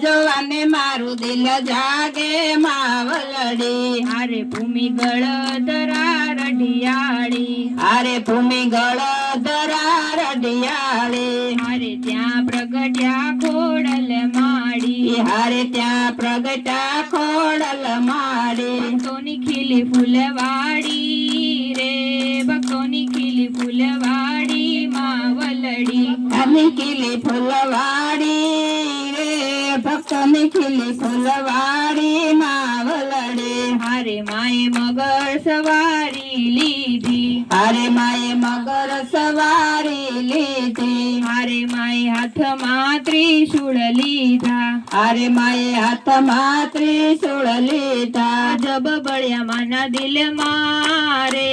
જોવાને મારું દિલ જાગે માવલડી હારે ભૂમિ ગળધરા રઢિયાળી હારે ભૂમિ ગળધરા રઢિયાળી હારે ત્યાં પ્રગટ્યા ખોડલ માડી હારે ત્યાં પ્રગટા ખોડલ માડી ભક્તોની ખીલી ફૂલવાડી રે ભક્તોની ખીલી ફૂલવાડી માવલડી અને ખીલી ફૂલવાડી રે ભક્તોની ખીલી ફૂલવાડી માવલડી હારે માએ મગર સવારી લીધી હારે માએ મગર સવારી લીધી હારે માએ હાથમાં ત્રિશૂળ લીધા હારે માએ હાથમાં ત્રિશૂળ લીધા અજબ બળ્યા માના દિલમાં રે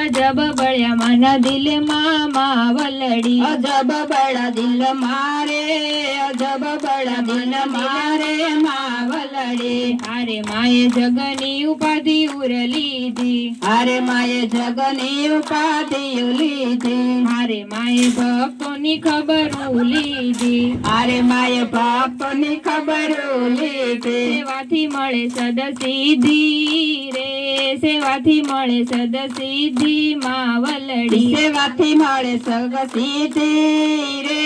અજબ બળ્યા માના દિલમાં માવલડી અજબ બળા દિલ મારે અજબ બળા દિલ મારે માવલડી હારે માએ જગની ઉપાધિ ઉર લીધી હારે માએ જગની ઉપાધિ લીધી હારે માએ ભક્તોની ખબર લીધી હારે માએ ભક્તોની ખબર લીધી સેવાથી મળે સદ સિદ્ધિ રે સેવાથી મળે સદ સિદ્ધિ માવલડી સેવાથી મળે સગ સિદ્ધિ રે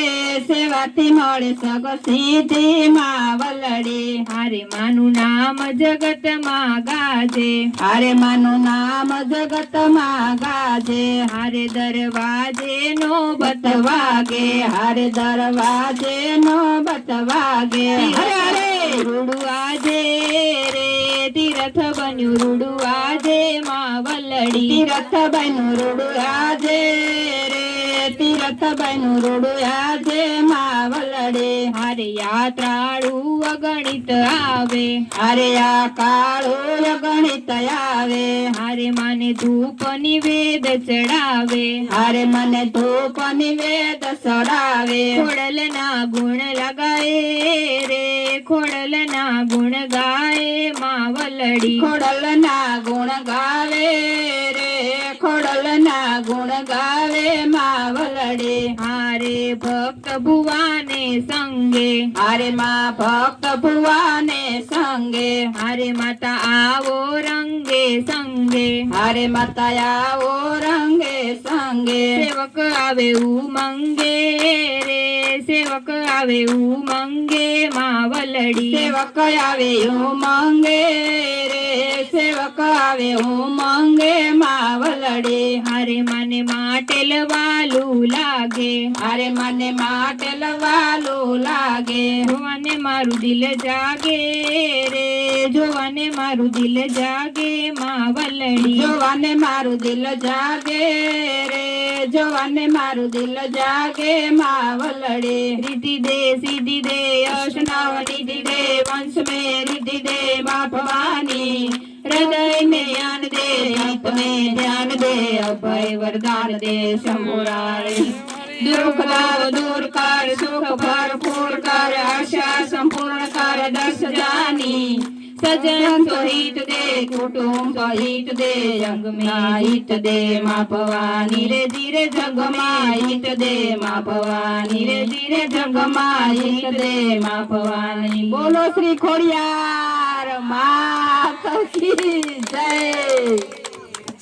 સેવાથી મળે સગ સિદ્ધિ માવલડી હારે માનું નામ જગતમાં ગાજે હારે માનું નામ જગતમાં ગાજે હારે દરવાજે નો બતવાગે હારે દરવાજે નો બતવાગે હરે રૂડું આજે રે તીરથ બન્યું રૂડું આજે માવલડી તીરથ બન્યું રૂડું આજે રે તીરથ બન્યું રૂડું આજે માવલડી હારે યાત્રાળુ અગણિત આવે હારે આ કાળો ગણિત આવે હારે માને ધૂપ નિવેદ ચડાવે હારે મને ધૂપ નિવેદ ચડાવે ખોડલના ગુણ લગાએ રે ખોડલના ગુણ ગાય માવલડી ખોડલના ગુણ ગાવે રે ખોડલના ગુણ ગાવે માવલડી હારે ભક્ત ભુવાને સંગે હારે માં ભક્ત ભુવાને સંગે હારે માતા આવો રંગે સંગે હારે માતા આવો રંગે સંગે સેવક આવે ઉમંગે રે સેવક આવે ઉમંગે માવલડી સેવક આવે ઉમંગે રે સેવક આવે ઉમંગે માવલડી હારે મને માટેલ વાલું લાગે હારે મને માટે લવાલું લાગે જોવાને મારું દિલ જાગે રે જોવાને મારું દિલ જાગે માવલડી જોવાને મારું દિલ જાગે રે જોવાને મારું દિલ જાગે માવલડી रिद्धि दे सिद्धि दे वैष्णव निधि दे वंश में रिद्धि दे माँ भवानी हृदय में ज्ञान दे हित में ध्यान दे अभय वरदान दे शंभुरारी दुख दाव दूर कर सुख भरपूर कर आशा संपूर्ण कर दर्श जानी सजन तो हित दे कुटुंब तो हित दे जग में हित दे माँ भवानी रे धीरे जग में हित दे माँ भवानी रे धीरे जग में हित दे माँ भवानी बोलो श्री खोड़ियार माता की जय।